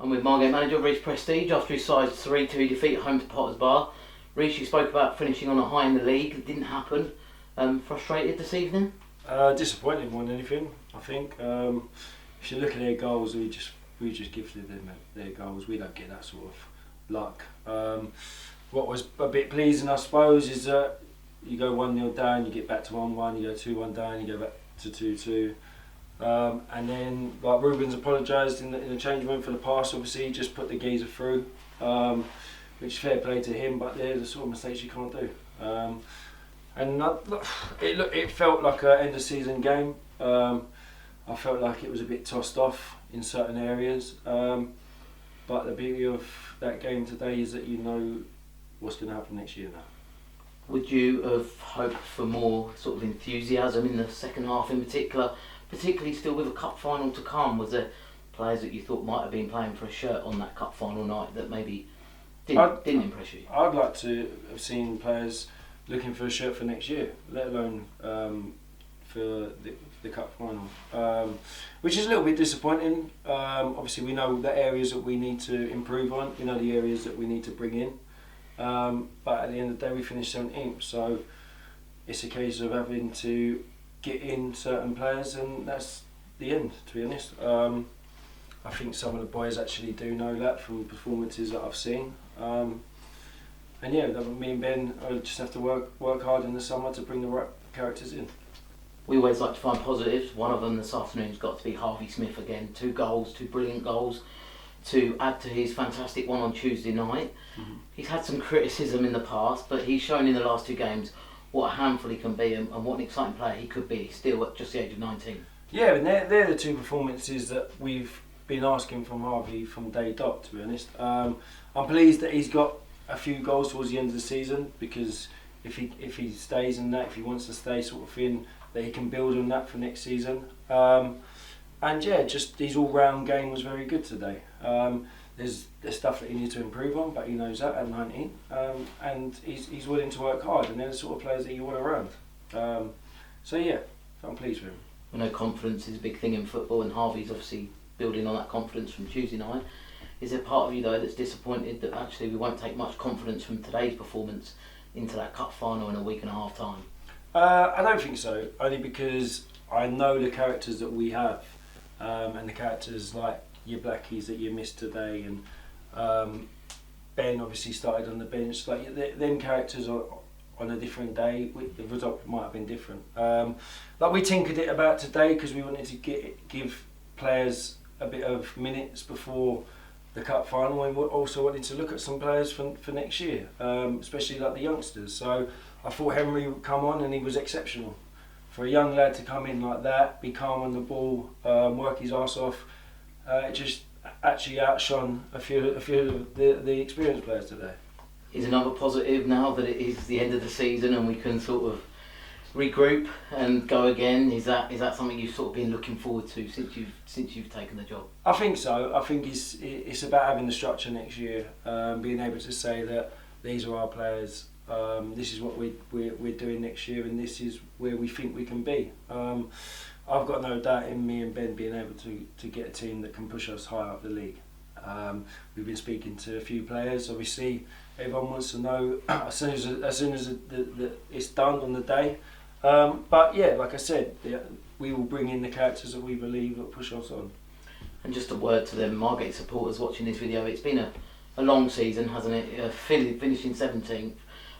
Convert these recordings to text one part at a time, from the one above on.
I'm with Margate manager Reece Prestedge after his side's 3-2 defeat at home to Potters Bar. Reece, you spoke about finishing on a high in the league. It didn't happen. Frustrated this evening? Disappointed more than anything, I think. If you look at their goals, we just gifted them their goals. We don't get that sort of luck. What was a bit pleasing, I suppose, is that you go 1-0 down, you get back to 1-1, you go 2-1 down, you go back to 2-2. And then, like, Ruben's apologised in the change room for the pass. Obviously, he just put the geezer through, which is fair play to him. But they're the sort of mistakes you can't do. It felt like an end of season game. I felt like it was a bit tossed off in certain areas. But the beauty of that game today is that you know what's going to happen next year now. Would you have hoped for more sort of enthusiasm in the second half in particular? Particularly still with a cup final to come, was there players that you thought might have been playing for a shirt on that cup final night that maybe didn't impress you? I'd like to have seen players looking for a shirt for next year, let alone for the cup final, which is a little bit disappointing. Obviously we know the areas that we need to improve on, we know the areas that we need to bring in, but at the end of the day we finished 17th, so it's a case of having to get in certain players, and that's the end, to be honest. I think some of the boys actually do know that from performances that I've seen. And yeah, me and Ben just have to work hard in the summer to bring the right characters in. We always like to find positives. One of them this afternoon's got to be Harvey Smith again. 2 goals, 2 brilliant goals to add to his fantastic one on Tuesday night. Mm-hmm. He's had some criticism in the past, but he's shown in the last 2 games what a handful he can be and what an exciting player he could be still at just the age of 19. Yeah, and they're the 2 performances that we've been asking from Harvey from day dot, to be honest. I'm pleased that he's got a few goals towards the end of the season, because if he stays in that, if he wants to stay sort of thing, that he can build on that for next season. And yeah, just his all-round game was very good today. There's stuff that he needs to improve on, but he knows that at 19, and he's willing to work hard, and they're the sort of players that you want around. So yeah, I'm pleased with him. I know confidence is a big thing in football, and Harvey's obviously building on that confidence from Tuesday night. Is there part of you though that's disappointed that actually we won't take much confidence from today's performance into that cup final in a week and a half time? I don't think so, only because I know the characters that we have, and the characters like your Blackies that you missed today, and Ben obviously started on the bench. Like them characters are on a different day, the result might have been different. Like we tinkered it about today because we wanted to give players a bit of minutes before the cup final, and we also wanted to look at some players for next year, especially like the youngsters. So I thought Henry would come on, and he was exceptional. For a young lad to come in like that, be calm on the ball, work his arse off, it just actually outshone a few of the experienced players today. Is another positive now that it is the end of the season and we can sort of regroup and go again? Is that something you've sort of been looking forward to since you've taken the job? I think so. I think it's about having the structure next year, being able to say that these are our players. This is what we're doing next year, and this is where we think we can be. I've got no doubt in me and Ben being able to get a team that can push us high up the league. We've been speaking to a few players. Obviously, everyone wants to know as soon as it's done on the day. But yeah, like I said, we will bring in the characters that we believe will push us on. And just a word to them Margate supporters watching this video. It's been a long season, hasn't it? Finishing 17th,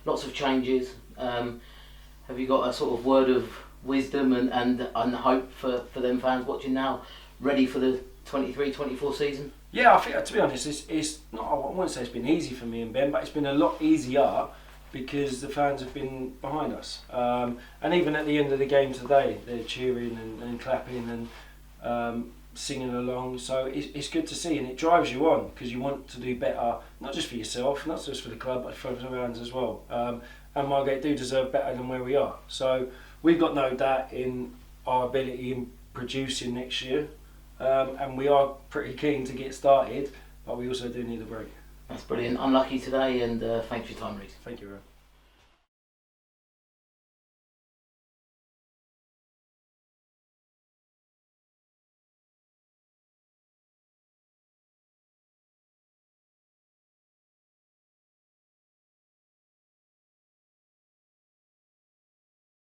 lots of changes. Have you got a sort of word of wisdom and hope for them fans watching now, ready for the 23-24 season? Yeah, I think, to be honest, it's not. I wouldn't say it's been easy for me and Ben, but it's been a lot easier because the fans have been behind us. And even at the end of the game today, they're cheering and clapping and singing along. So it's good to see, and it drives you on because you want to do better, not just for yourself, not just for the club, but for the fans as well. And Margate do deserve better than where we are. So we've got no doubt in our ability in producing next year. And we are pretty keen to get started, but we also do need a break. That's brilliant. Unlucky today, and thanks for your time, Reece. Thank you, Ron.